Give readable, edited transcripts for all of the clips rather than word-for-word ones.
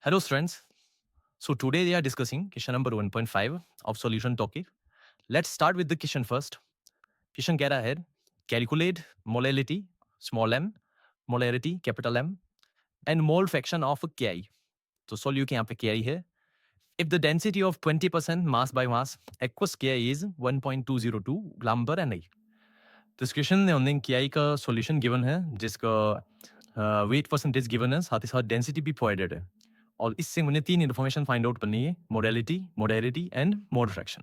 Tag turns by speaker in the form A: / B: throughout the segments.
A: Hello students. So today we are discussing question number 1.5 of solution topic. Let's start with the question first. Question कह रहा है calculate molality small m, molarity capital M and mole fraction of a Ki. तो solute के यहाँ पे Ki है. If the density of 20% mass by mass aqueous Ki is 1.202 gram per NI. तो इस क्वेश्चन में हमने Ki का solution given है जिसका weight percentage given है साथ ही साथ density भी provided है. और इससे मुझे 3 इन्फॉर्मेशन फाइंड आउट करनी है modality modality and mode fraction.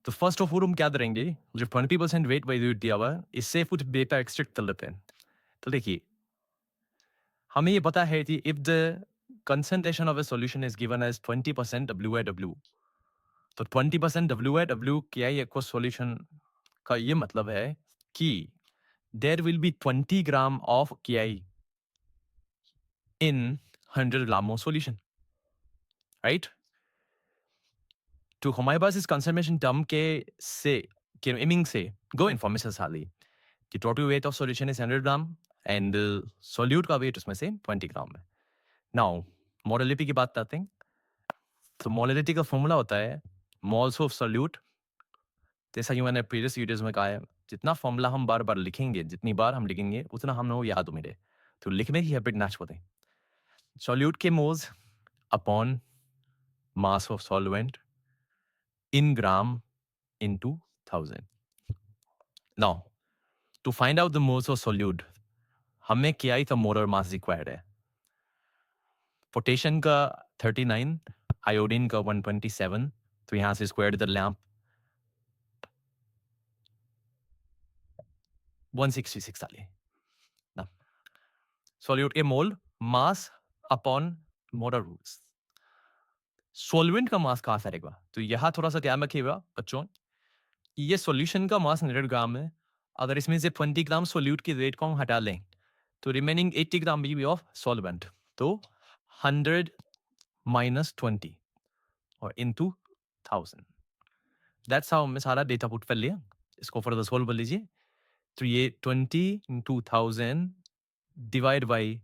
A: तो फर्स्ट ऑफ ऑल हम क्या करेंगे जो 20% वेट वैल्यू दिया हुआ है इससे कुछ डेटा एक्सट्रैक्ट कर लेते हैं. तो देखिए हमें ये पता है कि if the concentration of a solution is given as 20% WIW तो 20% WIW KI एक्वस सॉल्यूशन का ये मतलब है कि there will be 20 gram of KI in 100 gram of solution, right. तो हमारे पास इस कंसर्वेशन टर्म के एमिंग से गो इन्फॉर्मेशन साली कि total weight of solution is 100 gram and solute का वेट उसमें से 20 ग्राम है. नाउ मोडालिटी की बात करते हैं. तो मोडालिटी का फॉर्मूला होता है मोल्स ऑफ सॉल्यूट. जैसा कि मैंने प्रीवियस वीडियोस में कहा है जितना फॉर्मूला हम बार बार लिखेंगे जितनी बार हम लिखेंगे उतना हम लोग याद हो मेरे. तो लिखने की हैबिट ना छोड़ें. सॉल्यूट के moles upon mass of solvent in gram into 1000. Now, to find out the moles of solute, हमें क्या ही था मोलर मास रिक्वायर्ड है. पोटेशियम का 39, आयोडीन का 127, तो यहां से स्क्वायर द लैम्प 166 आले. ना सॉल्यूट के mole mass upon molar roots. Solvent का मास कहां से आएगा तो यहां थोड़ा सा ध्यान रखिएगा बच्चों. ये सॉल्यूशन का मास 100 ग्राम है. अगर इसमें से 20 ग्राम सॉल्यूट की रेट को हम हटा लें तो रिमेनिंग 80 ग्राम भी ऑफ सॉल्वेंट. तो 100 माइनस 20 और इनटू 1000. दैट्स हाउ हमने सारा डेटा पुट कर लिया. इसको फर्दर सोल्व कर लीजिए. तो ये 20 इंटू 1000 डिवाइड बाई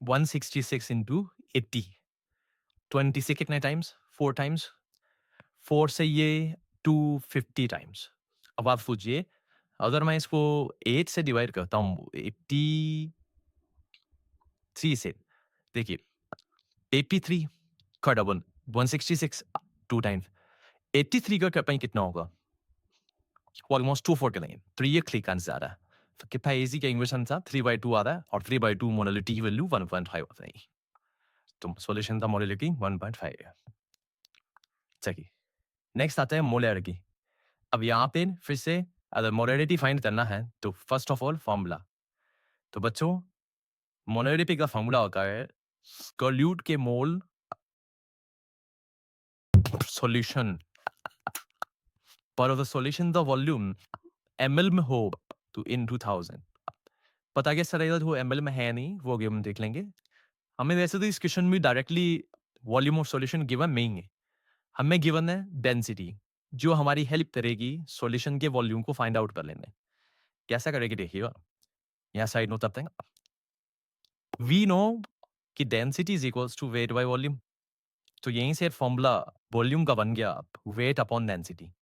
A: 166 इंटू 80. 20 से कितने टाइम्स 4 टाइम्स 4 से ये 250 टाइम्स. अब आप सोचिए अगर मैं इसको 8 से डिवाइड करता हूँ 83 से. देखिए 83 का डबल 166 2 टाइम्स 83 का कहीं कितना होगा ऑलमोस्ट 249. तो ये क्लिक आंसर आ रहा है. तो कितना इजी का इंग्लिश आंसर 3/2 आ रहा है और 3/2 मोडालिटी की वैल्यू 1.5 होता है. तो सॉल्यूशन का मोडालिटी 1.5 है. चलिए नेक्स्ट आता है मोलारिटी. अब यहाँ पे फिर से अगर मोलारिटी फाइंड करना है तो फर्स्ट ऑफ ऑल फॉर्मूला. तो बच्चों मोलारिटी का फॉर्मूला होता है सॉल्यूट के मोल सॉल्यूशन पर the solution the volume ml में हो तो इन 2000. पता कैसा रहेगा वो ml में है नहीं वो हम देख लेंगे. हमें वैसे तो इस क्वेश्चन में directly volume of solution given नहीं है. हमें गिवन है डेंसिटी जो हमारी हेल्प करेगी सॉल्यूशन के वॉल्यूम को फाइंड आउट कर लेने. कैसा करेगी देखिएगा. यहाँ साइड नोट करते हैं. वी नो कि density is equals to weight by volume. तो यहीं से फॉर्मूला वॉल्यूम का बन गया वेट अपॉन डेंसिटी.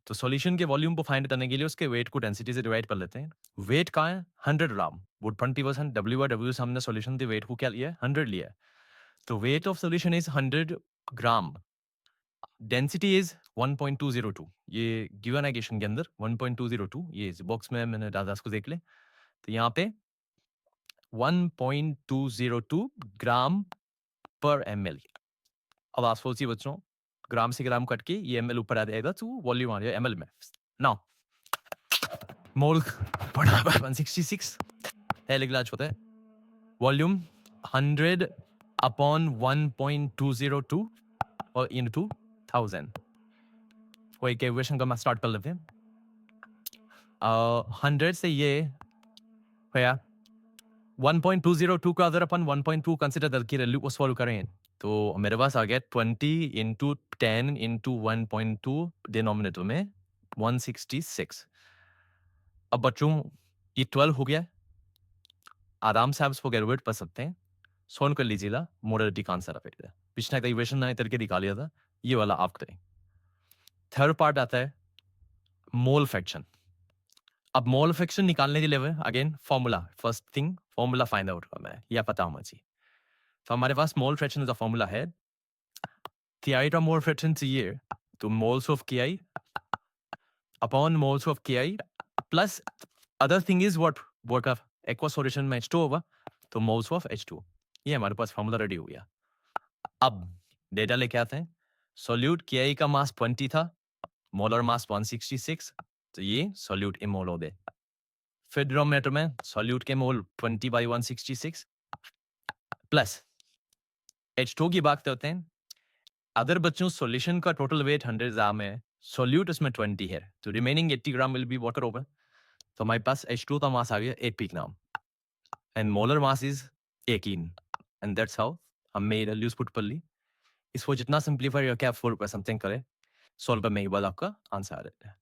A: तो सॉल्यूशन के वॉल्यूम को फाइंड करने के लिए उसके वेट को डेंसिटी से डिवाइड कर लेते हैं. वेट कहाँ है 100 ग्राम. वो 20% W/W से हमने सॉल्यूशन के वेट को क्या लिया है 100 लिया है. तो weight of solution is 100 gram. Density is 1.202. ये गिवन है क्वेश्चन के अंदर 1.202. ये बॉक्स में मैंने डाला उसको देख ले. तो यहाँ पे 1.202 ग्राम पर ml. अब आप सोचिए बच्चों ग्राम से ग्राम कट के ये ml ऊपर आ जाएगा तो वॉल्यूम आ जाएगा ml में. नाउ मोल 166 है लिखलाज होता है. वॉल्यूम 100 अपॉन 1.202 और इनटू 1000. कोई कैलकुलेशन करना स्टार्ट कर लेते हैं. 100 से ये भैया 1.202 का अगर अपन 1.2 कंसिडर करके वैल्यू को सॉल्व करें तो मेरे पास आ गया 20 इंटू 10 इंटू 1.2 डिनोमिनेटर में 166. अब बच्चों ये 12 हो गया. आराम से आप इसको कैलकुलेट कर सकते हैं. सॉल्व कर लीजिएगा मोलरिटी का आंसर आएगा। पिछला इक्वेशन ना करके निकालिया था, ये वाला आप करें। थर्ड पार्ट आता है मोल फ्रैक्शन। अब मोल फ्रैक्शन निकालने के लिए again formula, first thing formula find out करना है, यह पता होना चाहिए। तो हमारे पास मोल फ्रैक्शन का फॉर्मूला है, थियाइटा मोल फ्रैक्शन चाहिए तो moles of K I upon moles of K I plus other thing is what work of aqua solution में H2 होगा तो मोल्स ऑफ H2। ये हमारे पास फॉर्मूला रेडी हो गया। अब डेटा लेके आते हैं। सोल्यूट के आई का मास 20 था, मोलर मास 166, तो ये सोल्यूट इमोल हो गए। फिर डिनोमिनेटर में सोल्यूट के मोल 20 बाई 166 प्लस H2 की बात करते हैं। अगर बच्चों सॉल्यूशन का टोटल वेट 100 ग्राम है, सोल्यूट उसमें 20 है, तो remaining 80 gram will be water over. तो हमारे पास H2 का मास आ गया 80 gram and molar mass is 18 and that's how हम मेड यूज पुट पल्ली। इसको जितना सिंप्लीफाई करके आप 4 समथिंग करें, सॉल्व करने के बाद आपका आंसर आ जाता है।